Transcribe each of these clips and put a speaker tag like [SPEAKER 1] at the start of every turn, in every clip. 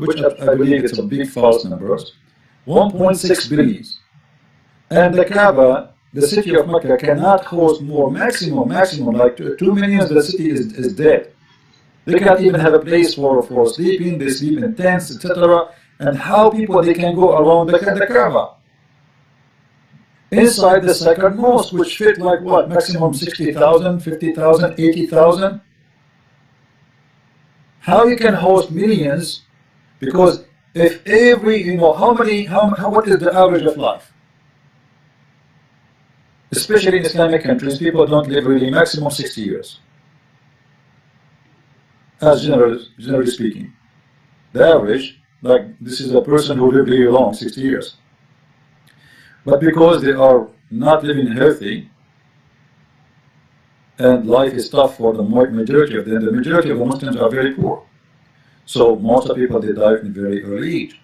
[SPEAKER 1] Which I believe it's a big false numbers, 1.6 billion. And the Kaaba, the city of Mecca, cannot host more, maximum, like 2 million, the city is dead. They can't even have a place for sleeping, they sleep in tents, etc. And how people, they can go around the Kaaba? Inside the second mosque, which fit like what, maximum 60,000, 50,000, 80,000? How you can host millions? Because if every, what is the average of life? Especially in Islamic countries, people don't live really maximum 60 years. As generally speaking. The average, like this is a person who lived really long, 60 years. But because they are not living healthy, and life is tough for the majority of them, the majority of the Muslims are very poor. So most of the people, they die in very early age.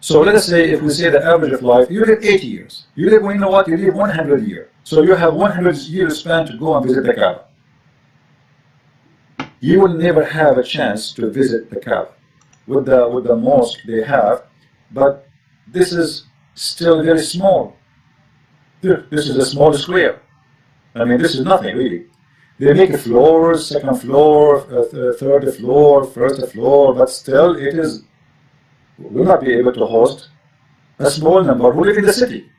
[SPEAKER 1] So let us say, if we say the average of life, you live 80 years. You live, you know what, you live 100 years. So you have 100 years span to go and visit the Kaaba. You will never have a chance to visit the Kaaba with the mosque they have, but this is still very small. This is a small square. I mean, this is nothing really. They make floors, second floor, third floor, first floor, but still it is, will not be able to host a small number who live in the city.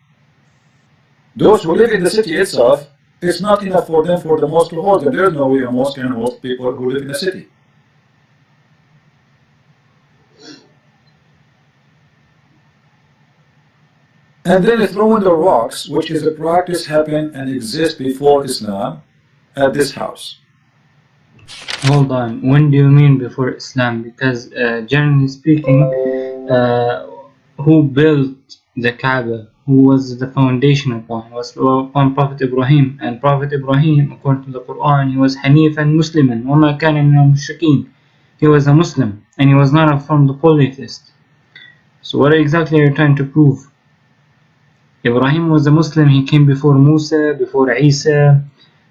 [SPEAKER 1] Those who live in the city itself, it's not enough for them for the mosque to host, and there is no way a mosque can host people who live in the city. And then throwing the rocks, which is a practice happened and exists before Islam, at this house.
[SPEAKER 2] Hold on, when do you mean before Islam? Because generally speaking, who built the Kaaba, who was the foundation upon, was upon Prophet Ibrahim. And Prophet Ibrahim, according to the Quran, he was Hanifan Musliman, وَمَا كَانَ مِنَ الْمُشْرِكِينَ. He was a Muslim, and he was not from the polytheists. So what exactly are you trying to prove? Ibrahim was a Muslim, he came before Musa, before Isa,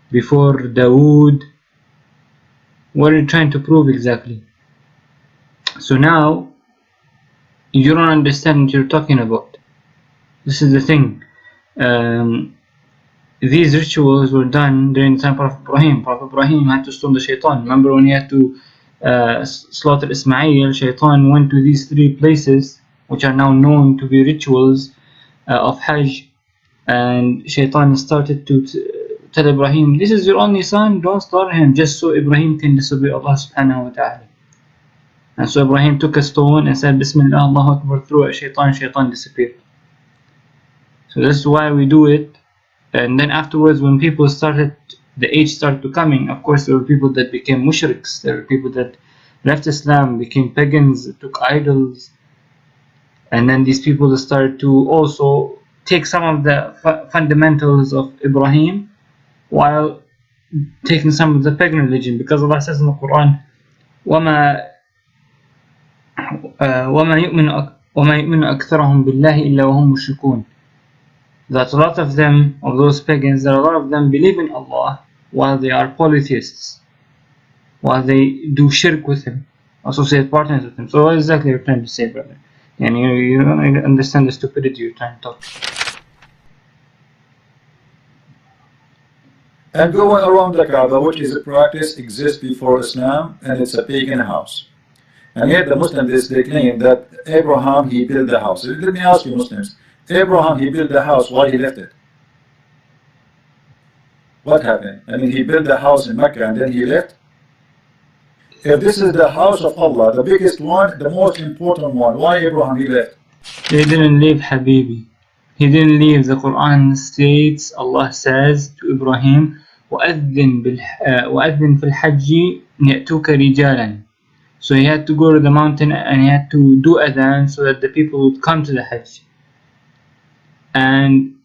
[SPEAKER 2] before Dawood. What are you trying to prove exactly? So now, you don't understand what you're talking about. This is the thing. These rituals were done during the time of Prophet Ibrahim. Prophet Ibrahim had to stone the shaitan. Remember when he had to slaughter Ismail, shaitan went to these three places, which are now known to be rituals of Hajj, and shaitan started to tell Ibrahim, this is your only son, don't slaughter him, just so Ibrahim can disobey Allah subhanahu wa ta'ala. And so Ibrahim took a stone and said Bismillah, Allahu Akbar, threw at shaitan disappeared. So that's why we do it. And then afterwards, when people started, the age started to coming, of course there were people that became mushriks, there were people that left Islam, became pagans, took idols. And then these people started to also take some of the fundamentals of Ibrahim while taking some of the pagan religion, because Allah says in the Quran, وَمَا يُؤْمِنُ أَكْثَرَهُمْ بِاللَّهِ إِلَّا وَهُمْ مُشْرِكُونَ. That a lot of them, of those pagans, that a lot of them believe in Allah while they are polytheists, while they do shirk with Him, associate partners with Him. So what exactly are you trying to say, brother? And you don't understand the stupidity you're trying to talk.
[SPEAKER 1] And going around the Kaaba, which is a practice, exists before Islam, and it's a pagan house. And yet the Muslims, they claim that Abraham, he built the house. Let me ask you Muslims, Abraham, he built the house, why he left it? What happened? I mean, he built the house in Mecca and then he left? If this is the house of Allah, the biggest one, the most important one, why Abraham, he left?
[SPEAKER 2] He didn't leave, Habibi. He didn't leave. The Quran states, Allah says to Ibrahim, وَأَذِّن فِي الْحَجِّ يَأْتُوكَ رِجَالًا. So he had to go to the mountain and he had to do adhan so that the people would come to the Hajj. And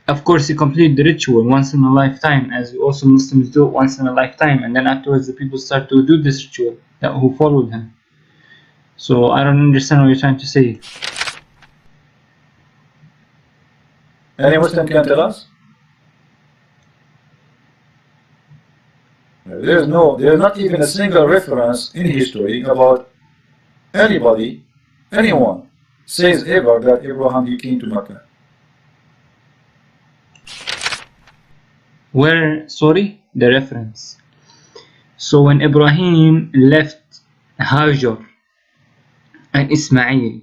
[SPEAKER 2] of course he completed the ritual once in a lifetime, as also Muslims do once in a lifetime, and then afterwards the people start to do this ritual who followed him. So I don't understand what you're trying to say.
[SPEAKER 1] Any Muslim can tell us? There's not even a single reference in history about anybody, anyone, says ever that Abraham, he came to Mecca.
[SPEAKER 2] Where, sorry, the reference. So when Ibrahim left Hajar and Ismail,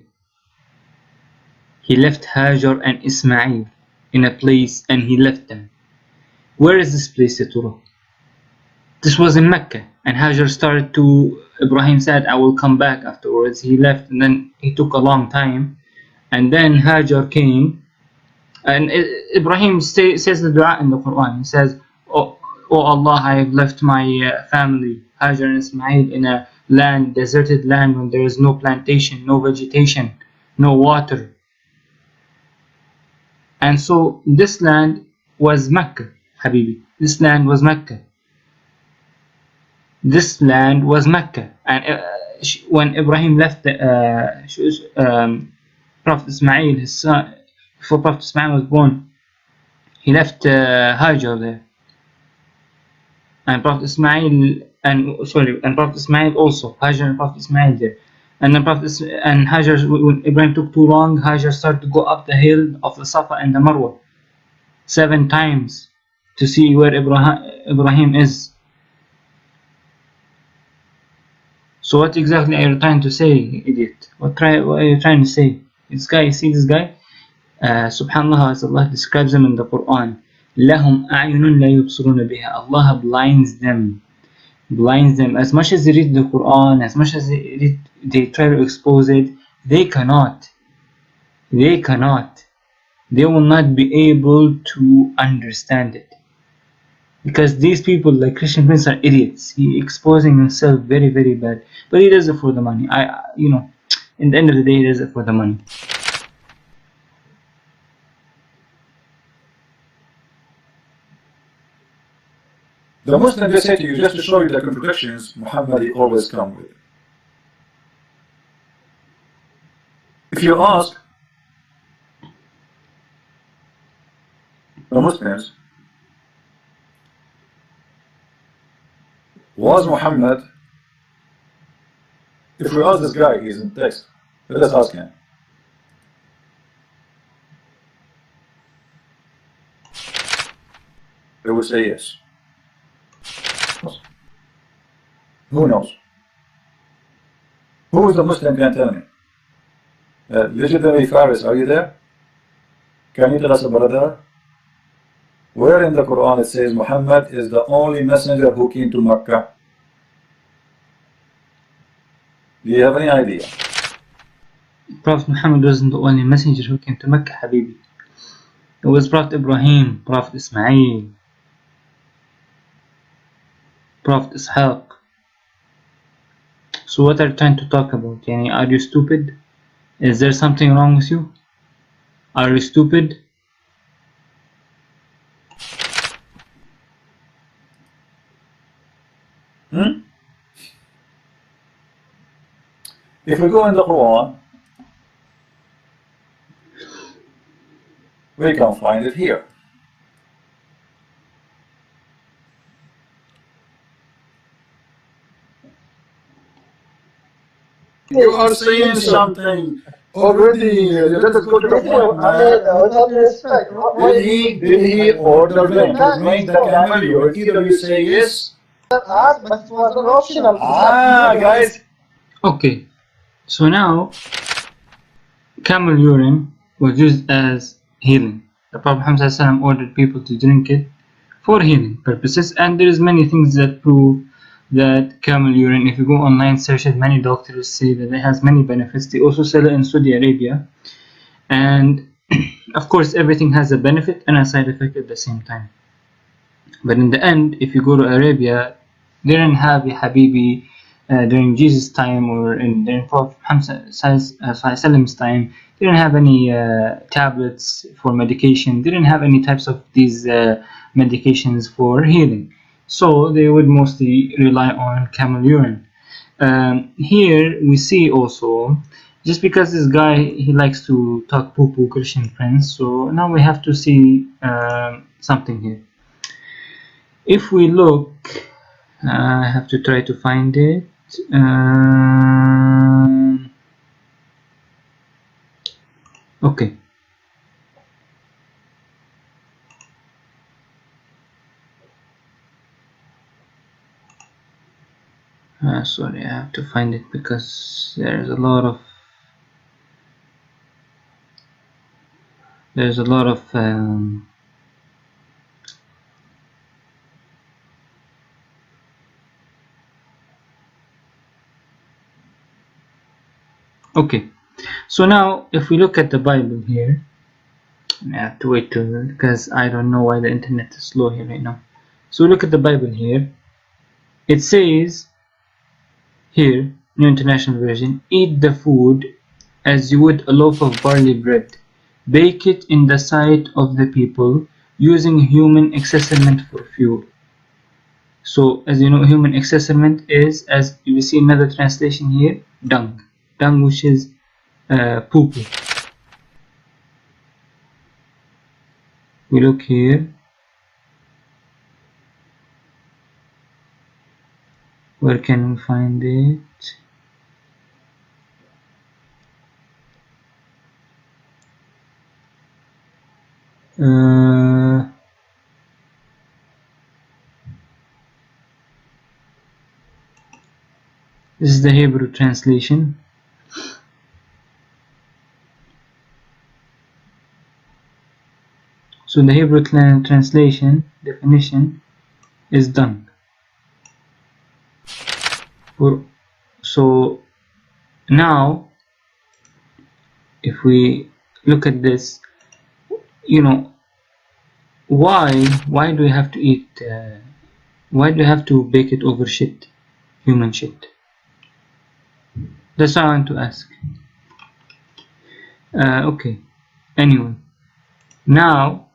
[SPEAKER 2] he left Hajar and Ismail in a place and he left them. Where is this place, Torah? This was in Mecca, and Hajar started to, Ibrahim said, I will come back afterwards. He left, and then he took a long time, and then Hajar came, and Ibrahim says the dua in the Quran. He says, oh Allah, I have left my family, Hajar and Ismail, in a land, deserted land, when there is no plantation, no vegetation, no water. And so this land was Mecca, Habibi. This land was Mecca. This land was Mecca. And when Ibrahim left Prophet Ismail, his son, before Prophet Ismail was born, he left Hajar there. And Prophet Ismail and Prophet Ismail also, Hajar and Prophet Ismail there. And then Hajar, when Ibrahim took too long, Hajar started to go up the hill of the Safa and the Marwa 7 times to see where Ibrahim is. So what exactly are you trying to say, idiot? What are you trying to say? This guy, see this guy? Subhanallah, as Allah describes them in the Quran. لَهُمْ أَعْيُنٌ لَا يُبْصِرُونَ بِهَا. Allah blinds them. As much as they read the Quran, as much as they try to expose it, they cannot. They will not be able to understand it. Because these people, like Christian Prince, are idiots. He exposing himself very, very bad. But he does it for the money. In the end of the day, he does it for the money.
[SPEAKER 1] The Muslims, they say to you, just to show you the contradictions Muhammad always come with. If you ask the Muslims, was Muhammad, if we ask this guy, he's in text, let us ask him. They will say yes. Who knows? Who is the Muslim can tell me? Legendary Faris, are you there? Can you tell us about that? Where in the Quran it says Muhammad is the only messenger who came to Mecca? Do you have any idea?
[SPEAKER 2] Prophet Muhammad wasn't the only messenger who came to Mecca, Habibi. It was Prophet Ibrahim, Prophet Ismail, Prophet Ishaq. So what are you trying to talk about? Yani, are you stupid? Is there something wrong with you? Are you stupid?
[SPEAKER 1] If we go in the Quran, we can find it here. You are saying something already. Let us go to the point. Did he order them to make the camel? Either you say yes.
[SPEAKER 3] But it was an optional.
[SPEAKER 1] Guys.
[SPEAKER 2] Okay. So now, camel urine was used as healing. The Prophet Muhammad ordered people to drink it for healing purposes, and there is many things that prove that camel urine, if you go online, search it, many doctors say that it has many benefits. They also sell it in Saudi Arabia, and of course everything has a benefit and a side effect at the same time. But in the end, if you go to Arabia, they didn't have a Habibi during Jesus' time or during Prophet Muhammad's time. They didn't have any tablets for medication. They didn't have any types of these medications for healing. So they would mostly rely on camel urine. Here we see also just because this guy, he likes to talk poo-poo Christian friends, so now we have to see something here. If we look, I have to try to find it. Okay. Sorry, I have to find it because there's a lot of okay. So now if we look at the Bible here, I have to wait because I don't know why the internet is slow here right now. So look at the Bible here. It says here, New International Version, eat the food as you would a loaf of barley bread. Bake it in the sight of the people, using human excrement for fuel. So, as you know, human excrement is, as you see another translation here, dung. Dung, which is poo-poo. We look here. Where can we find it? This is the Hebrew translation. So the Hebrew translation definition is dung. So now if we look at this, you know, why do we have to eat why do we have to bake it over shit, human shit? That's what I want to ask. Okay, anyway, now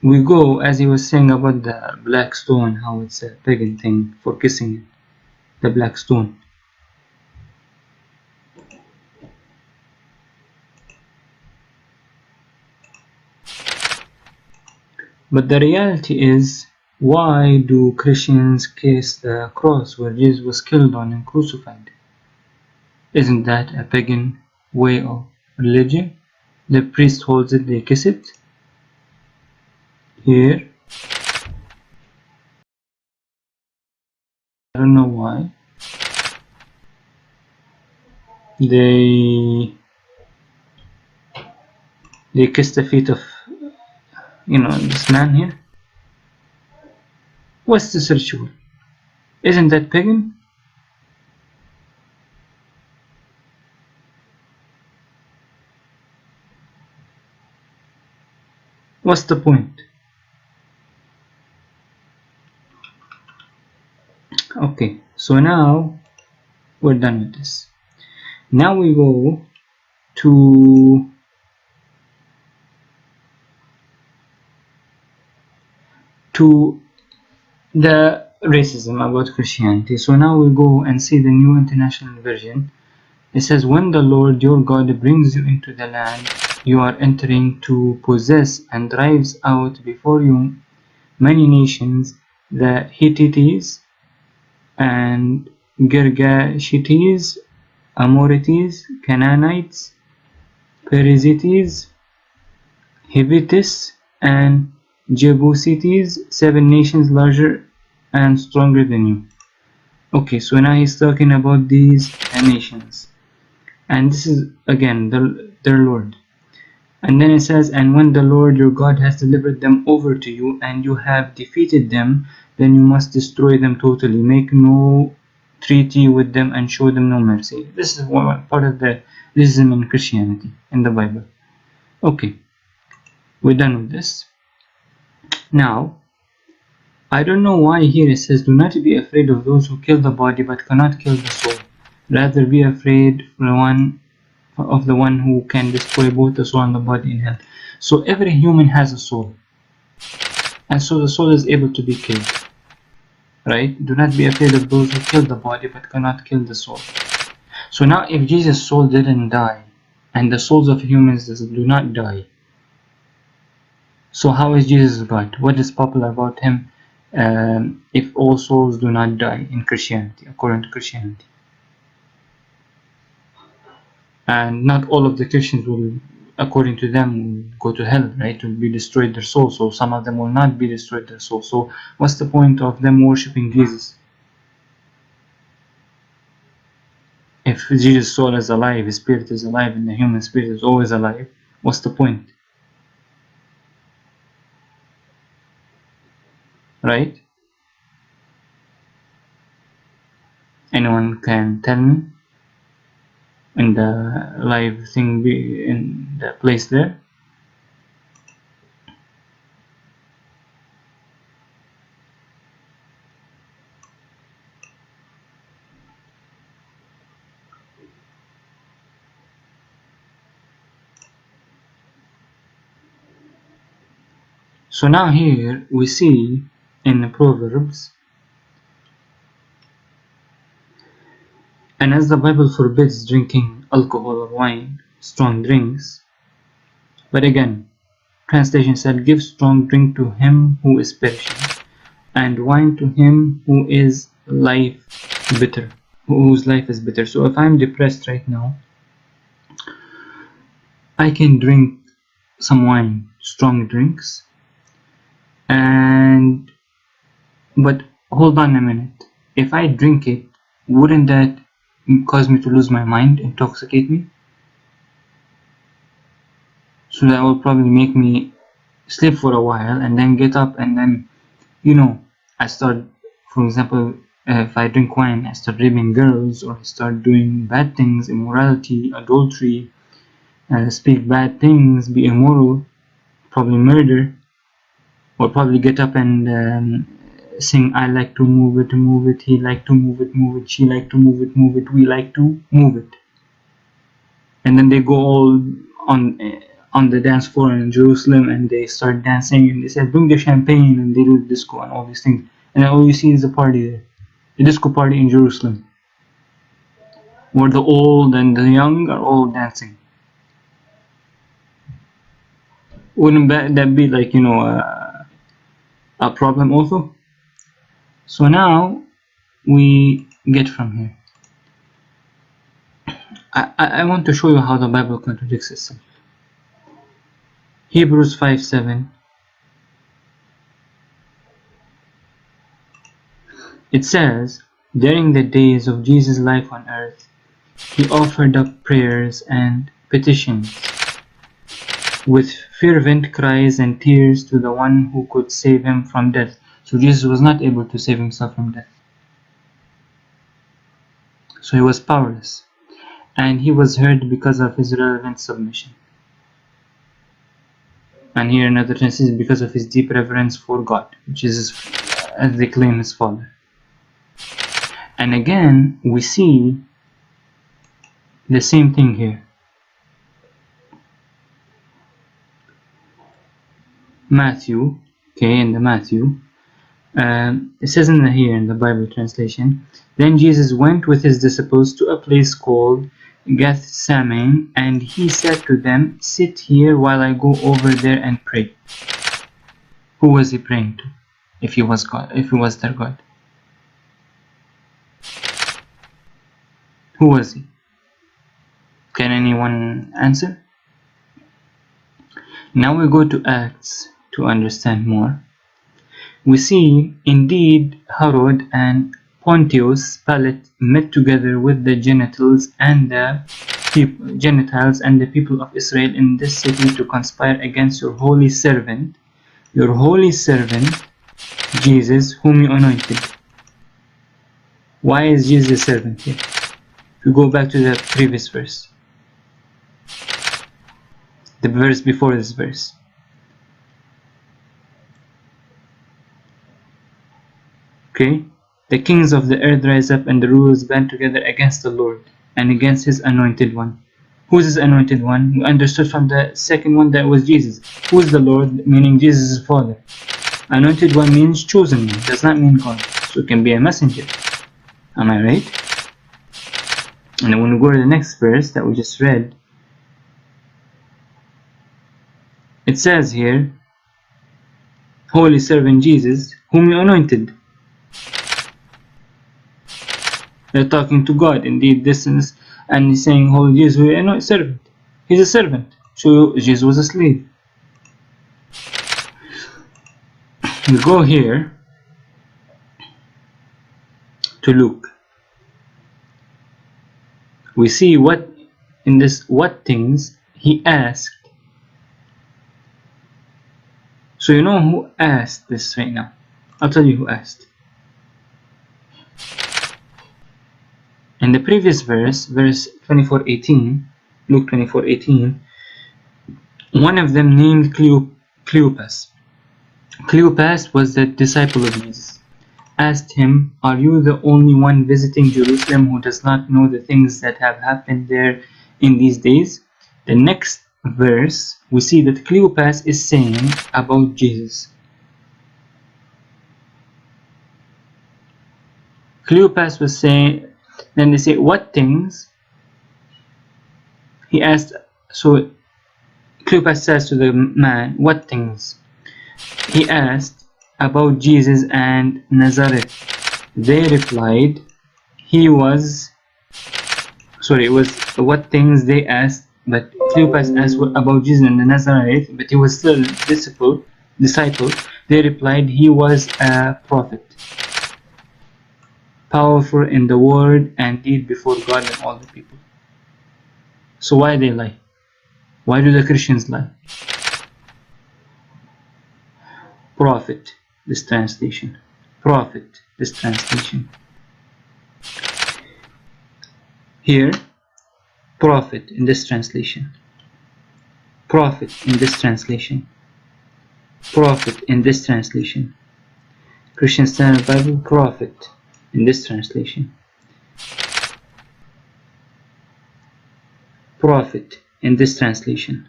[SPEAKER 2] we go, as he was saying about the black stone, how it's a pagan thing for kissing it, the black stone. But the reality is, why do Christians kiss the cross where Jesus was killed on and crucified? Isn't that a pagan way of religion? The priest holds it, they kiss it. Here, I don't know why they kiss the feet of, you know, this man here. What's this ritual? Isn't that pagan? What's the point? Okay, so now we're done with this. Now we go to the racism about Christianity. So now we go and see the New International Version. It says, when the Lord your God brings you into the land you are entering to possess and drives out before you many nations, the Hittites and Girgashites, Amorites, Canaanites, Perizzites, Hivites, and Jebusites, 7 nations larger and stronger than you. Okay, so now he's talking about these nations, and this is again their Lord. And then it says, and when the Lord your God has delivered them over to you and you have defeated them, then you must destroy them totally. Make no treaty with them and show them no mercy. This is one part of the racism in Christianity in the Bible. Okay, we're done with this. Now, I don't know why here it says, do not be afraid of those who kill the body but cannot kill the soul. Rather be afraid of the one who can destroy both the soul and the body in hell. So every human has a soul, and so the soul is able to be killed, right? Do not be afraid of those who kill the body but cannot kill the soul. So now if Jesus' soul didn't die, and the souls of humans do not die, so how is Jesus God? What is popular about him if all souls do not die in Christianity, according to Christianity? And not all of the Christians will, according to them, will go to hell, right? Will be destroyed their souls. So some of them will not be destroyed their souls. So what's the point of them worshipping Jesus? If Jesus' soul is alive, his spirit is alive, and the human spirit is always alive, what's the point? Right? Anyone can tell me in the live thing, in the place there? So now here we see in the Proverbs, and as the Bible forbids drinking alcohol or wine, strong drinks, but again, translation said, give strong drink to him who is perishing, and wine to him who is bitter, whose life is bitter. So if I'm depressed right now, I can drink some wine, strong drinks, but hold on a minute. If I drink it, wouldn't that cause me to lose my mind, intoxicate me? So that will probably make me sleep for a while and then get up, and then, I start, for example, if I drink wine, I start raping girls, or I start doing bad things, immorality, adultery, speak bad things, be immoral, probably murder, or probably get up and sing, I like to move it, he like to move it, she like to move it, we like to move it. And then they go all on the dance floor in Jerusalem, and they start dancing, and they say, bring the champagne, and they do the disco and all these things. And all you see is a party there, a disco party in Jerusalem, where the old and the young are all dancing. Wouldn't that be like, a problem also? So now we get from here. I want to show you how the Bible contradicts itself. Hebrews 5:7. It says, during the days of Jesus' life on earth, he offered up prayers and petitions with fervent cries and tears to the one who could save him from death. So Jesus was not able to save himself from death. So he was powerless. And he was heard because of his relevant submission. And here another translation, because of his deep reverence for God, which is, as they claim, his Father. And again, we see the same thing here. Matthew, in the Matthew, it says here in the Bible translation, then Jesus went with his disciples to a place called Gethsemane, and he said to them, sit here while I go over there and pray. Who was he praying to, if he was God, if he was their God? Who was he? Can anyone answer? Now we go to Acts to understand more. We see, indeed, Herod and Pontius Pilate met together with the Gentiles and the people of Israel in this city to conspire against your holy servant, Jesus, whom you anointed. Why is Jesus a servant here? If we go back to the previous verse, the verse before this verse. The kings of the earth rise up, and the rulers band together against the Lord and against his anointed one. Who is his anointed one? We understood from the second one that was Jesus. Who is the Lord? Meaning Jesus' Father. Anointed one means chosen one, does not mean God. So it can be a messenger. Am I right? And then when we go to the next verse that we just read, it says here, Holy Servant Jesus, whom you anointed. They're talking to God. Indeed, this is, and he's saying, Holy Jesus, who you anointed, servant. He's a servant. So Jesus was a slave. We go here to Luke. We see what in this what things he asked. So you know who asked this right now. I'll tell you who asked. In the previous verse 24:18, Luke 24:18, one of them named Cleopas. Cleopas was the disciple of Jesus. Asked him, "Are you the only one visiting Jerusalem who does not know the things that have happened there in these days?" The next verse, we see that Cleopas is saying about Jesus. Cleopas was saying, then they say, what things? He asked, so Cleopas says to the man, what things? He asked about Jesus and Nazareth. They replied, it was what things they asked, but Cleopas asked about Jesus and Nazareth, but he was still disciple. They replied, he was a prophet, powerful in the word and deed before God and all the people. So why they lie? Why do the Christians lie? Prophet, this translation. Prophet, this translation. Here, prophet in this translation. Prophet in this translation. Prophet in this translation. Christian Standard Bible, prophet in this translation. Prophet in this translation.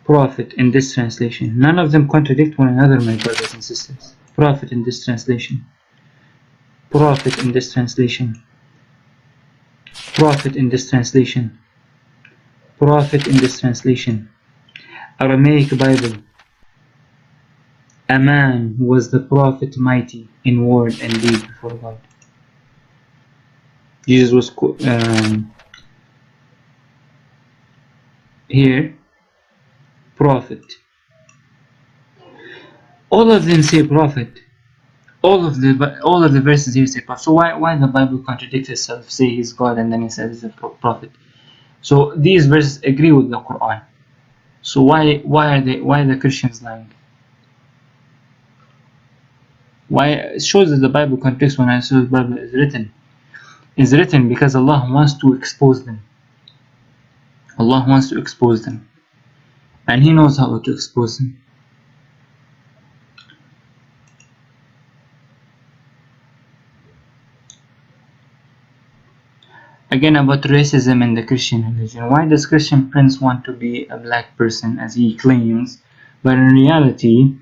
[SPEAKER 2] Prophet in this translation. None of them contradict one another, my brothers and sisters. Prophet in this translation. Prophet in this translation. Prophet in this translation. Prophet in this translation. Aramaic Bible. A man who was the prophet mighty in word and deed before God. Jesus was here, prophet. All of them say prophet. All of the verses here say prophet. So why the Bible contradicts itself? Say he's God and then he says he's a prophet. So these verses agree with the Quran. So why are the Christians lying? Why? It shows that the Bible contradicts when I say the Bible is written. It's written because Allah wants to expose them. Allah wants to expose them. And He knows how to expose them. Again, about racism in the Christian religion. Why does Christian Prince want to be a black person as he claims, but in reality,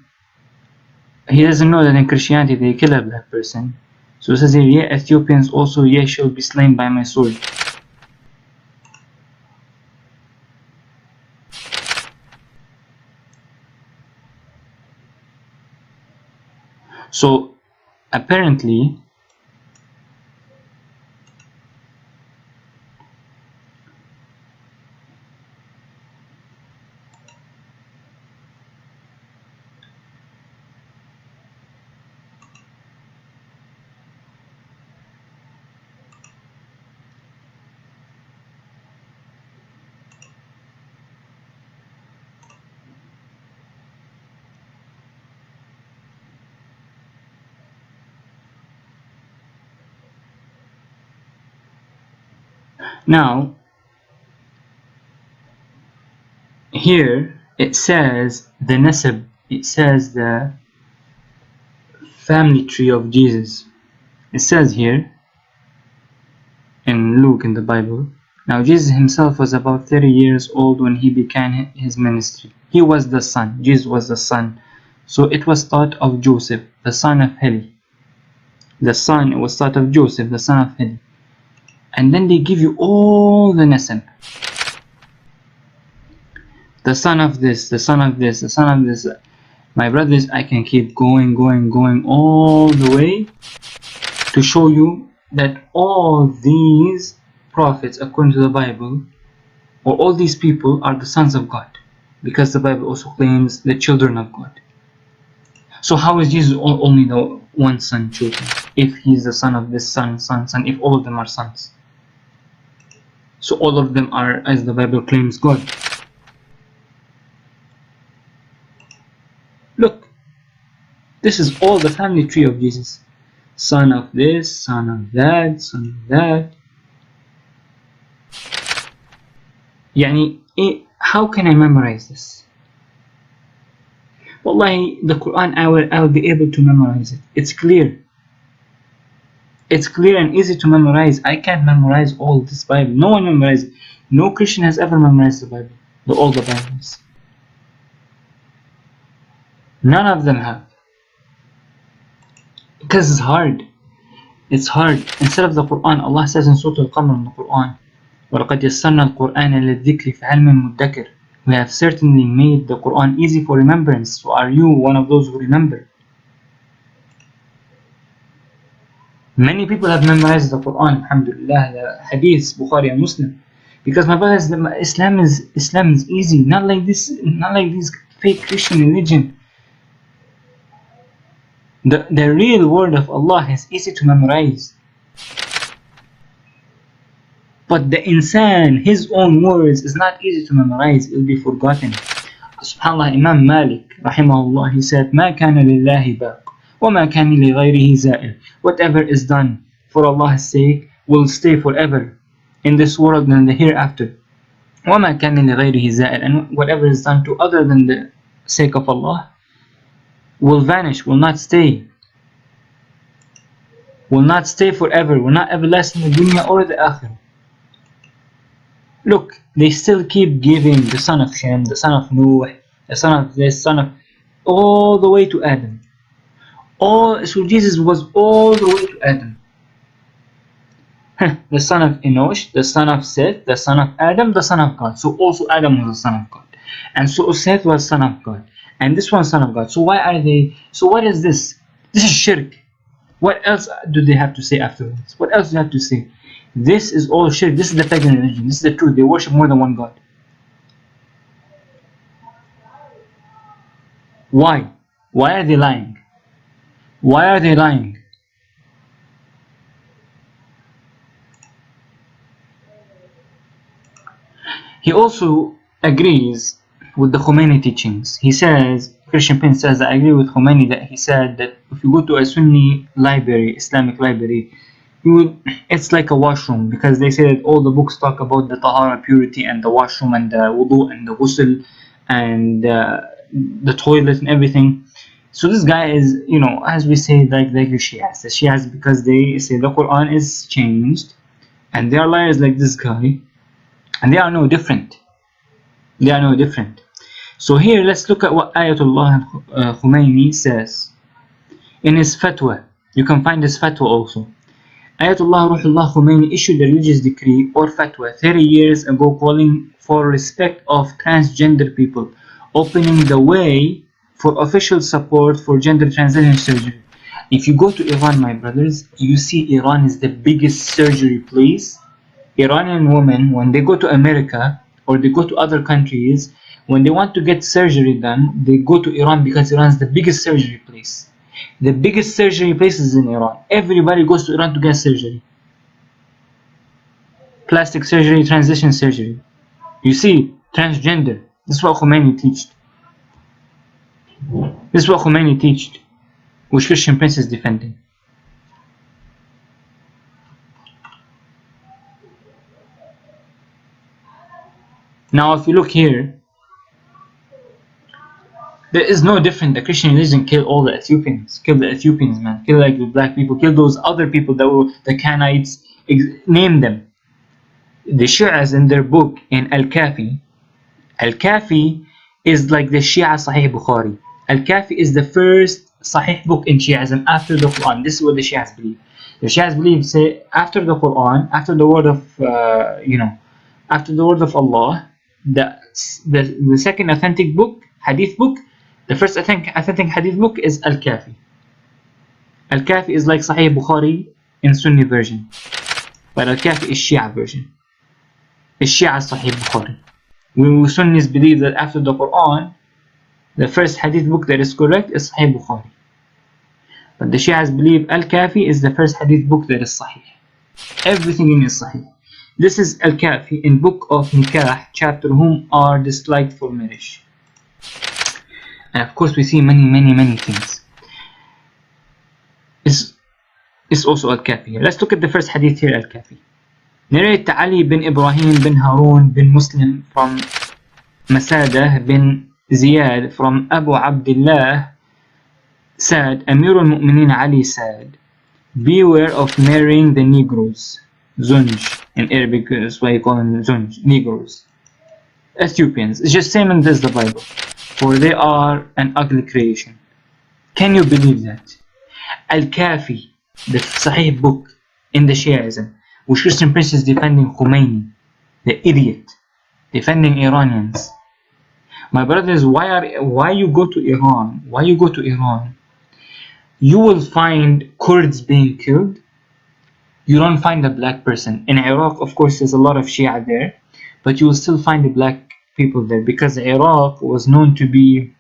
[SPEAKER 2] he doesn't know that in Christianity they kill a black person. So it says here, "Ye Ethiopians also, ye shall be slain by my sword." So apparently, now, here it says the nasab, it says the family tree of Jesus. It says here in Luke in the Bible, "Now Jesus himself was about 30 years old when he began his ministry. He was the son." Jesus was the son. So it was thought of Joseph, the son of Heli. the son, it was thought of Joseph, the son of Heli. And then they give you all the nasab. The son of this, the son of this, the son of this. My brothers, I can keep going all the way to show you that all these prophets, according to the Bible, or all these people are the sons of God, because the Bible also claims the children of God. So how is Jesus only the one son chosen, if he's the son of this son, if all of them are sons? So all of them are, as the Bible claims, God. Look, this is all the family tree of Jesus. Son of this, son of that, son of that. Yani, how can I memorize this? Wallahi, the Quran, I will be able to memorize it. It's clear. It's clear and easy to memorize. I can't memorize all this Bible. No one memorizes it. No Christian has ever memorized the Bible, all the Bibles. None of them have. Because it's hard. It's hard. Instead of the Quran, Allah says in Surah Al-Qamar in the Quran, وَلَقَدْ يَسَّرْنَا الْقُرْآنَ لِلذِّكْرِ فَهَلْ مِن مُدَّكِرٍ. We have certainly made the Quran easy for remembrance. So are you one of those who remember? Many people have memorized the Quran, alhamdulillah, the Hadith, Bukhari and Muslim. Because my brothers, Islam is easy, not like this fake Christian religion. The real word of Allah is easy to memorize. But the insan, his own words, is not easy to memorize, it will be forgotten. SubhanAllah, Imam Malik, rahimahullah, he said, مَا كَانَ لِلَّهِ بَاقٍ وَمَا كَانَ لِغَيْرِهِ زَائِلٍ. Whatever is done for Allah's sake will stay forever in this world and in the hereafter. وَمَا كَانَ لِغَيْرِهِ زَائِلٍ. And whatever is done to other than the sake of Allah will vanish, will not stay. Will not stay forever, will not ever last in the dunya or the akhirah. Look, they still keep giving the son of Shem, the son of Noah, the son of this, son of, all the way to Adam. So Jesus was all the way to Adam. The son of Enosh, the son of Seth, the son of Adam, the son of God. So also Adam was the son of God. And so Seth was son of God. And this one son of God. So why are they, so what is this? This is shirk. What else do they have to say afterwards? What else do they have to say? This is all shirk. This is the pagan religion. This is the truth. They worship more than one God. Why? Why are they lying? Why are they lying? He also agrees with the Khomeini teachings. He says, Christian Prince says, I agree with Khomeini that he said that if you go to a Sunni library, Islamic library, it's like a washroom, because they say that all the books talk about the tahara, purity, and the washroom, and the wudu, and the ghusl, and the toilet, and everything. So this guy is, you know, as we say, like the Shias. The Shias, because they say the Quran is changed, and they are liars like this guy, and they are no different. They are no different. So here, let's look at what Ayatollah Khomeini says in his fatwa. You can find his fatwa also. Ayatollah Ruhullah Khomeini issued a religious decree or fatwa 30 years ago calling for respect of transgender people, opening the way for official support for gender transition surgery. If you go to Iran, my brothers, you see Iran is the biggest surgery place. Iranian women, when they go to America or they go to other countries, when they want to get surgery done, they go to Iran because Iran is the biggest surgery place. The biggest surgery place is in Iran. Everybody goes to Iran to get surgery. Plastic surgery, transition surgery. You see, transgender. This is what Khomeini teached. This is what Khomeini teached, which Christian Prince is defending. Now, if you look here, there is no different. The Christian religion killed all the Ethiopians. Killed the Ethiopians, man. Killed like the black people. Killed those other people that were the Canaanites. Name them. The Shi'as in their book in Al-Kafi. Al-Kafi is like the Shia Sahih Bukhari. Al-Kafi is the first Sahih book in Shiism after the Quran. This is what the Shias believe. The Shias believe, say, after the Quran, after the word of, after the word of Allah, the second authentic book, hadith book, the first authentic hadith book is Al-Kafi. Al-Kafi is like Sahih Bukhari in Sunni version, but Al-Kafi is Shia version. It's Shia Sahih Bukhari. We Sunnis believe that after the Quran, the first hadith book that is correct is Sahih Bukhari. But the Shias believe Al-Kafi is the first hadith book that is Sahih. Everything in it is Sahih. This is Al-Kafi in Book of Nikah, chapter whom are disliked for marriage. And of course we see many things. It's also Al-Kafi. Let's look at the first hadith here, Al-Kafi. Narrated Ali bin Ibrahim bin Harun bin Muslim from Masadah bin Ziyad from Abu Abdullah said, Amir al-Mu'mineen Ali said, beware of marrying the Negroes. Zunj in Arabic is why you call them Zunj, Negroes. Ethiopians. It's just same as the Bible. For they are an ugly creation. Can you believe that? Al-Kafi, the Sahih book in the Shiism, which Christian Prince is defending Khomeini, the idiot, defending Iranians. My brothers, why you go to Iran? Why you go to Iran? You will find Kurds being killed. You don't find a black person. In Iraq, of course, there's a lot of Shia there, but you will still find the black people there because Iraq was known to be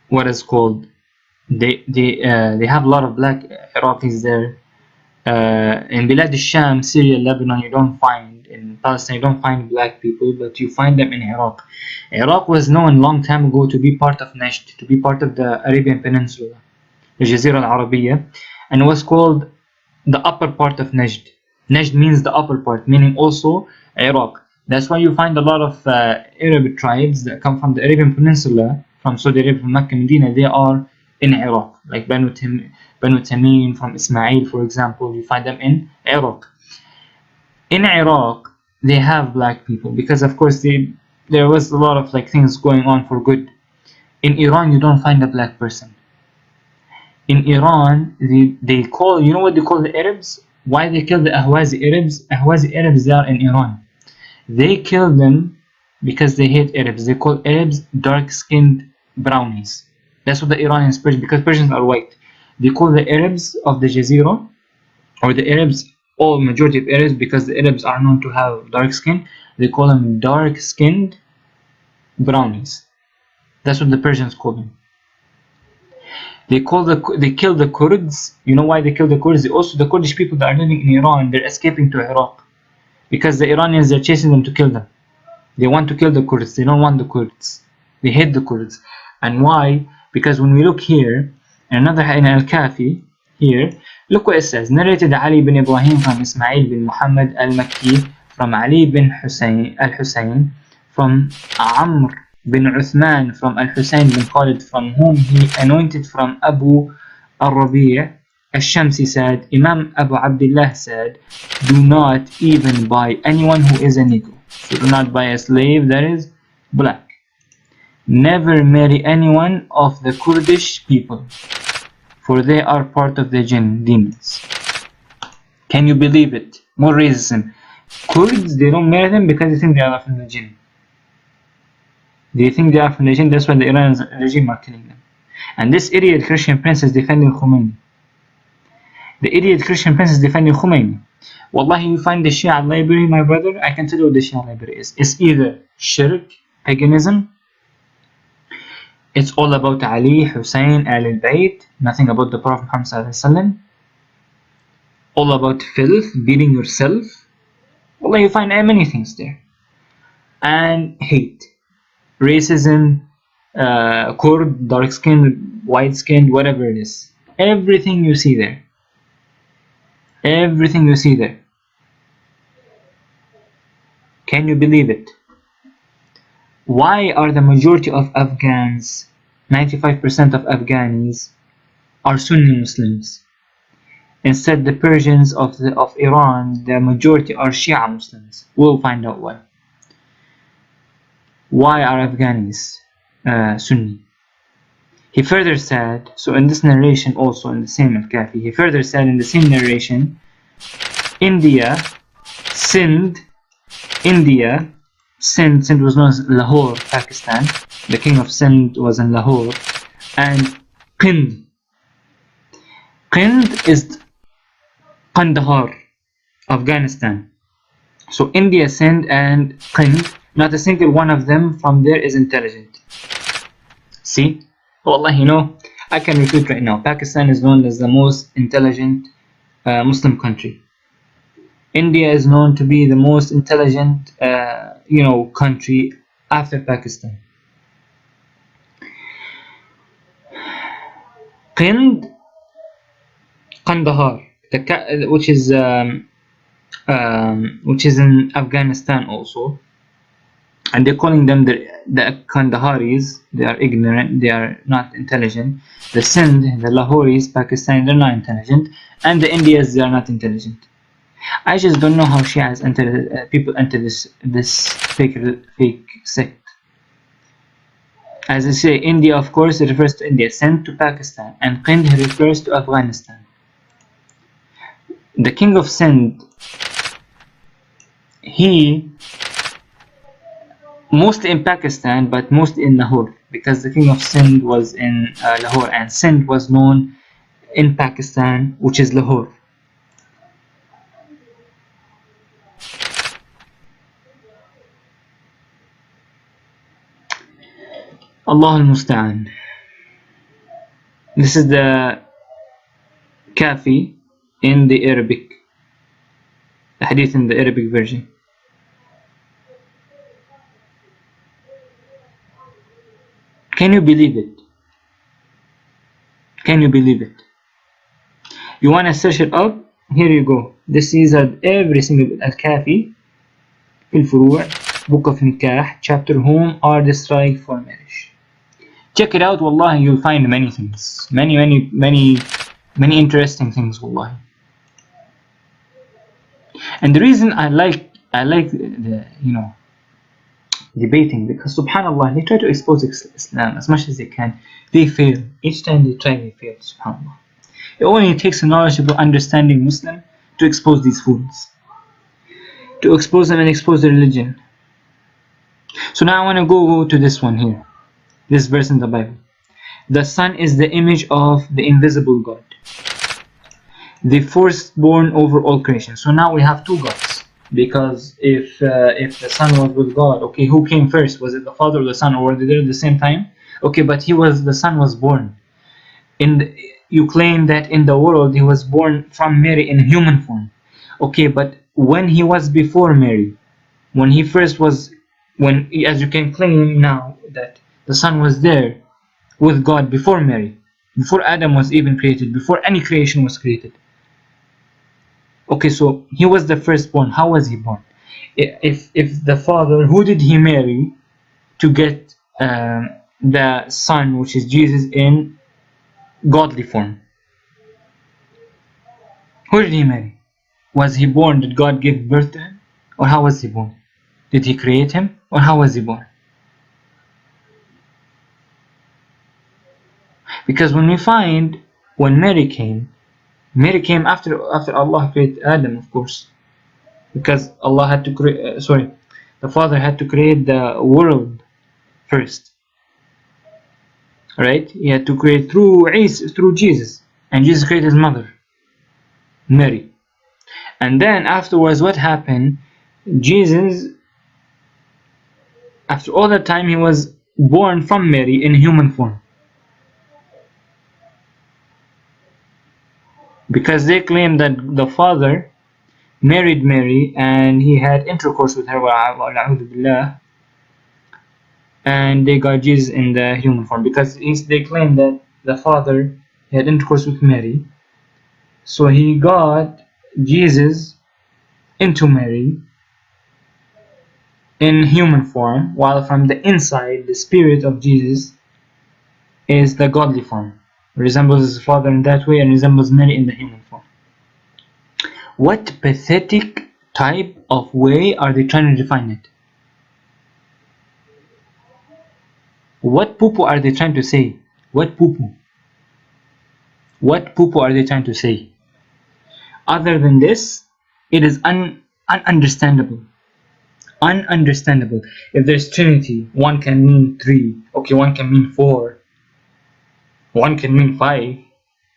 [SPEAKER 2] what is called. They have a lot of black Iraqis there. In Bilad al-Sham, Syria, Lebanon, you don't find. In Palestine, you don't find black people, but you find them in Iraq. Iraq was known long time ago to be part of Najd, to be part of the Arabian Peninsula, the Jazira al-Arabiya, and it was called the upper part of Najd. Najd means the upper part, meaning also Iraq. That's why you find a lot of Arab tribes that come from the Arabian Peninsula, from Saudi Arabia, from Mecca, Medina. They are in Iraq, like Banu Tamim from Ismail, for example. You find them in Iraq. In Iraq, they have black people because, of course, there was a lot of things going on for good. In Iran, you don't find a black person. In Iran, they call, you know what they call the Arabs? Why they kill the Ahwazi Arabs? Ahwazi Arabs, they are in Iran. They kill them because they hate Arabs. They call Arabs dark-skinned brownies. That's what the Iranians, because Persians are white. They call the Arabs of the Jazeera, or the Arabs, all majority of Arabs, because the Arabs are known to have dark skin, they call them dark-skinned brownies. That's what the Persians call them. They kill the Kurds. You know why they kill the Kurds? The Kurdish people that are living in Iran, they're escaping to Iraq because the Iranians are chasing them to kill them. They want to kill the Kurds. They don't want the Kurds. They hate the Kurds. And why? Because when we look here, in Al-Kafi, here, look what it says. Narrated Ali bin Ibrahim from Ismail bin Muhammad al-Makki, from Ali bin al-Husayn, from Amr bin Uthman, from al-Husayn bin Khalid, from whom he anointed from Abu al-Rabi' al-Shamsi said, Imam Abu Abdullah said, do not even buy anyone who is a Negro. So do not buy a slave that is black. Never marry anyone of the Kurdish people, for they are part of the jinn, demons. Can you believe it? More racism. Kurds, they don't marry them because they think they are from the jinn. They think they are from the jinn, that's why the Iranian regime are killing them. And this idiot Christian prince is defending Khomeini. The idiot Christian prince is defending Khomeini. Wallahi, you find the Shia library, my brother, I can tell you what the Shia library is. It's either shirk, paganism, it's all about Ali, Hussein, Al-Bayt, nothing about the Prophet Muhammad, all about filth, beating yourself. Wallahi, you find many things there. And hate, racism, Kurd, dark-skinned, white-skinned, whatever it is. Everything you see there. Everything you see there. Can you believe it? Why are the majority of Afghans, 95% of Afghanis, are Sunni Muslims? Instead, the Persians of Iran, the majority are Shia Muslims. We'll find out why. Why are Afghanis Sunni? He further said, so in this narration also in the same Al-Kafi, he further said in the same narration, India, Sindh was known as Lahore, Pakistan. The king of Sindh was in Lahore. And Kind is Kandahar, Afghanistan. So India, Sindh and Kind, not a single one of them from there is intelligent. See? Wallah, you know, I can refute right now. Pakistan is known as the most intelligent Muslim country. India is known to be the most intelligent, country after Pakistan. Kandahar, which is in Afghanistan also, and they're calling them the Kandaharis. They are ignorant, they are not intelligent. The Sindh, the Lahoris, Pakistan, they're not intelligent, and the Indians, they are not intelligent. I just don't know how Shias people enter this fake sect. As I say, India, of course, it refers to India, Sindh to Pakistan, and Kind refers to Afghanistan. The king of Sindh, he mostly in Pakistan, but mostly in Lahore, because the king of Sindh was in Lahore, and Sindh was known in Pakistan, which is Lahore. Allah al-Musta'an. This is the Kafi in the Arabic, the hadith in the Arabic version. Can you believe it? Can you believe it? You want to search it up? Here you go. This is every single Al-Kafi, Al-Furu', Book of Nikah, chapter Whom are destroyed for marriage. Check it out, wallahi, you'll find many things. Many interesting things, wallahi. And the reason I like the debating, because subhanallah, they try to expose Islam as much as they can. They fail. Each time they try, they fail, subhanallah. It only takes a knowledgeable, understanding Muslim to expose these fools, to expose them and expose their religion. So now I want to go to this one here, this verse in the Bible. The Son is the image of the invisible God, the firstborn over all creation. So now we have two gods, because if the Son was with God, okay, who came first? Was it the Father or the Son, or were they there at the same time? Okay, but the Son was born. You claim that in the world he was born from Mary in human form. Okay, but when he was before Mary, when he first was, as you can claim now that the Son was there with God before Mary, before Adam was even created, before any creation was created. Okay, so he was the firstborn. How was he born? If the Father, who did he marry to get the Son, which is Jesus, in godly form? Who did he marry? Was he born? Did God give birth to him? Or how was he born? Did he create him? Or how was he born? Because when we find, when Mary came after Allah created Adam, of course, because Allah had to create, the Father had to create the world first, right? He had to create through Jesus, and Jesus created his mother, Mary. And then afterwards, what happened? Jesus, after all that time, he was born from Mary in human form. Because they claim that the Father married Mary and he had intercourse with her, and they got Jesus in the human form. Because they claim that the Father had intercourse with Mary, so he got Jesus into Mary in human form, while from the inside, the spirit of Jesus is the godly form, resembles his Father in that way, and resembles Mary in the human form. What pathetic type of way are they trying to define it? What poo-poo are they trying to say? What poo-poo? What poo-poo are they trying to say? Other than this, it is ununderstandable. Ununderstandable. If there's Trinity, one can mean 3. Okay, one can mean 4. One can mean 5.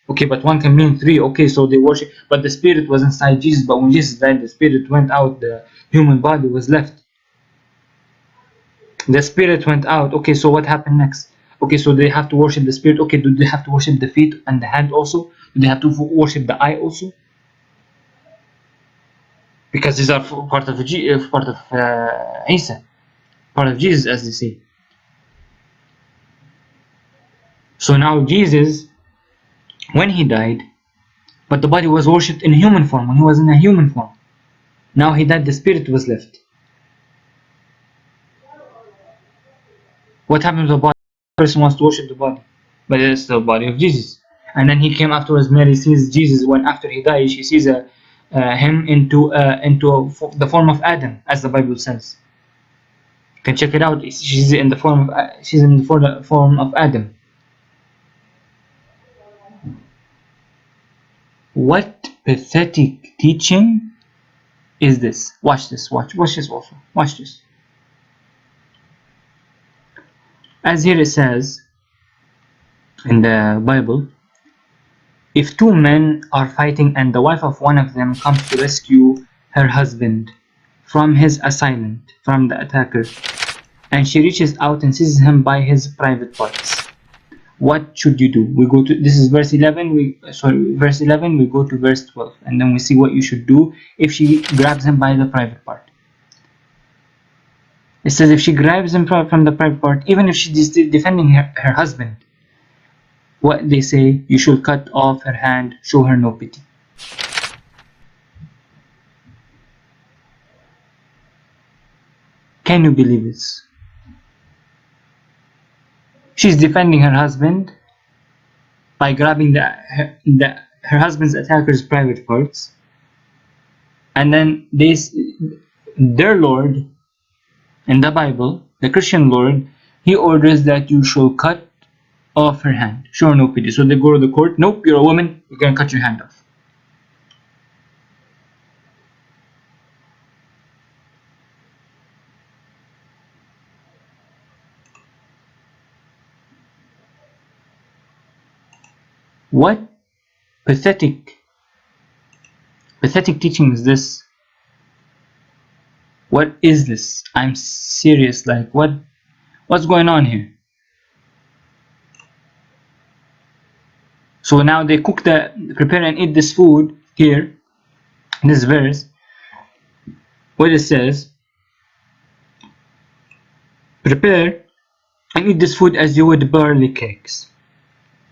[SPEAKER 2] Okay, but one can mean 3. Okay, so they worship. But the spirit was inside Jesus. But when Jesus died, the spirit went out. The human body was left. The spirit went out. Okay, so what happened next? Okay, so they have to worship the spirit. Okay, do they have to worship the feet and the hand also? Do they have to worship the eye also? Because these are part of Isa, part of Jesus, as they say. So now Jesus, when he died, but the body was worshipped in human form. When he was in a human form, now he died, the spirit was left. What happens to the body? The person wants to worship the body, but it's the body of Jesus. And then he came afterwards. Mary sees Jesus when after he dies, she sees him into the form of Adam, as the Bible says. You can check it out. She's in the form of Adam. What pathetic teaching is this? Watch this. Watch this also. Watch this. As here it says in the Bible, if 2 men are fighting and the wife of one of them comes to rescue her husband from his assailant, from the attacker, and she reaches out and seizes him by his private parts, what should you do? We go to, this is verse 11, verse 11, we go to verse 12, and then we see what you should do if she grabs him by the private part. It says if she grabs him from the private part, even if she's defending her husband, what they say, you should cut off her hand, show her no pity. Can you believe this? She's defending her husband by grabbing her husband's attacker's private parts, and then their Lord in the Bible, the Christian Lord, he orders that you shall cut off her hand, show her no pity. So they go to the court. Nope, you're a woman, we're gonna cut your hand off. What pathetic teaching is this? What is this? I'm serious. Like, what's going on here? So now they prepare and eat this food here in this verse. What it says: prepare and eat this food as you would barley cakes,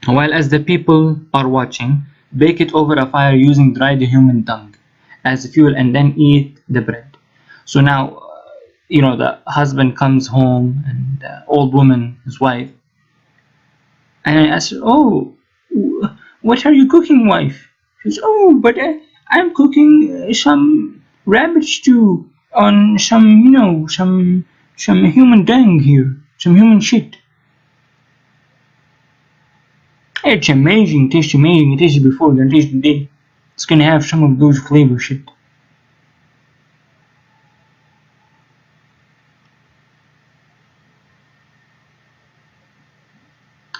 [SPEAKER 2] while as the people are watching, bake it over a fire using dried human dung as fuel, and then eat the bread. So now, the husband comes home, and the old woman, his wife, and I asked her, "Oh, what are you cooking, wife?" She says, "Oh, but I'm cooking some rabbit stew on some human dung here, some human shit. It's amazing, it tastes amazing, it tasted before, it tastes today. It's gonna have some of those flavor shit."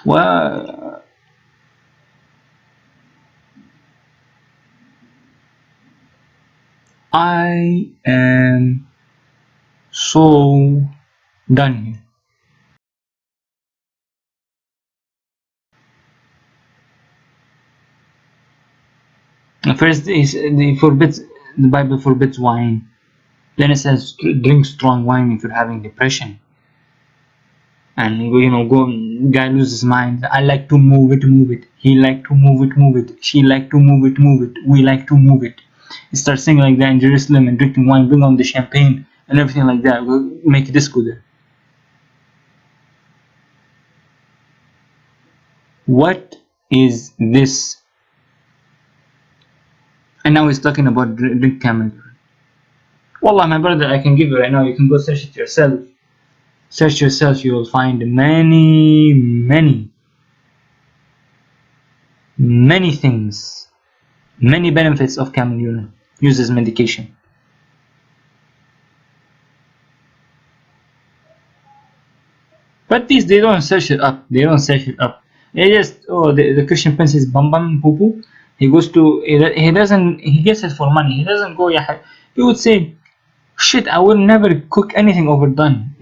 [SPEAKER 2] Well, I am so done here. First, the Bible forbids wine. Then it says drink strong wine if you're having depression. And guy loses his mind. I like to move it. He like to move it. She like to move it. We like to move it. He starts singing like that in Jerusalem and drinking wine, bring on the champagne and everything like that. We'll make a disco there. What is this? And now he's talking about drink camel. Wallah, my brother, I can give you right now. You can go search it yourself. Search yourself. You will find many many things, many benefits of camel urine, used as medication. But these, they don't search it up. They don't search it up. They just, oh, the Christian Prince is bum bum poo poo. He goes to, he doesn't, he gets it for money. He doesn't go, he would say, shit, I will never cook anything overdone,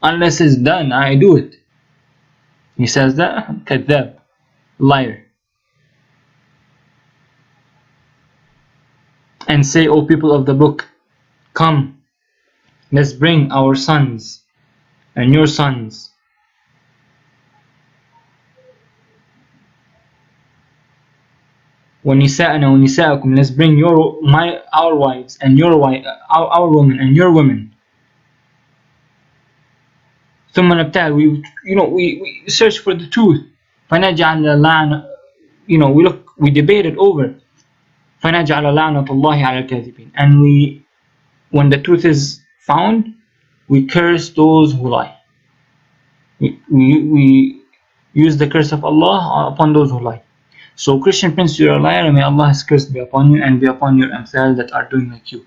[SPEAKER 2] unless it's done, I do it. He says that, kadhab, liar. And say, O people of the book, come, let's bring our sons and your sons. وَنِسَاءَنَا وَنِسَاءَكُمْ, let's bring our wives and your wife, our women and your women. ثُمَّ نَبْتَهِلْ, we search for the truth. فَنَجْعَلَ لَعْنَ, we debate it over. فَنَجْعَلَ لَعْنَةَ اللَّهِ عَلَى الْكَاذِبِينَ, and when the truth is found, we curse those who lie. We use the curse of Allah upon those who lie. So Christian Prince, you're a liar, and may Allah's curse be upon you and be upon your amthal that are doing like you.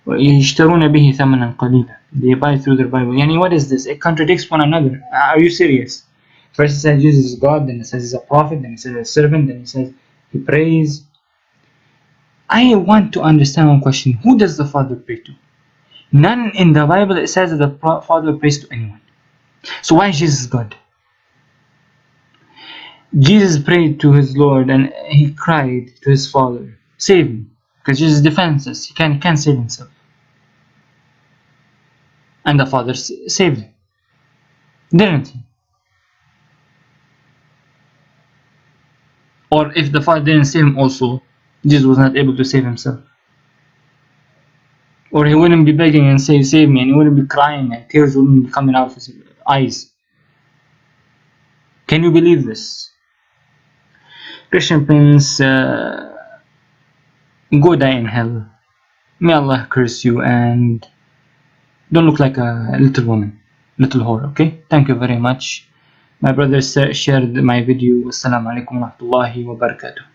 [SPEAKER 2] يَشْتَرُونَ بِهِ ثَمَنًا قَلِيلًا, they buy through their Bible. What is this? It contradicts one another. Are you serious? First it says Jesus is God, then it says he's a prophet, then it says he's a servant, then it says he prays. I want to understand one question. Who does the Father pray to? None in the Bible it says that the Father prays to anyone. So why is Jesus God? Jesus prayed to his Lord and he cried to his Father, save me, because Jesus defends us. He can't save himself. And the Father saved him, didn't he? Or if the Father didn't save him also, Jesus was not able to save himself. Or he wouldn't be begging and saying, save me, and he wouldn't be crying and tears wouldn't be coming out of his eyes. Can you believe this? Christian Prince, go die in hell. May Allah curse you and don't look like a little woman, little whore, okay? Thank you very much. My brothers shared my video. Wassalamu alaikum wa rahmatullahi wa barakatuh.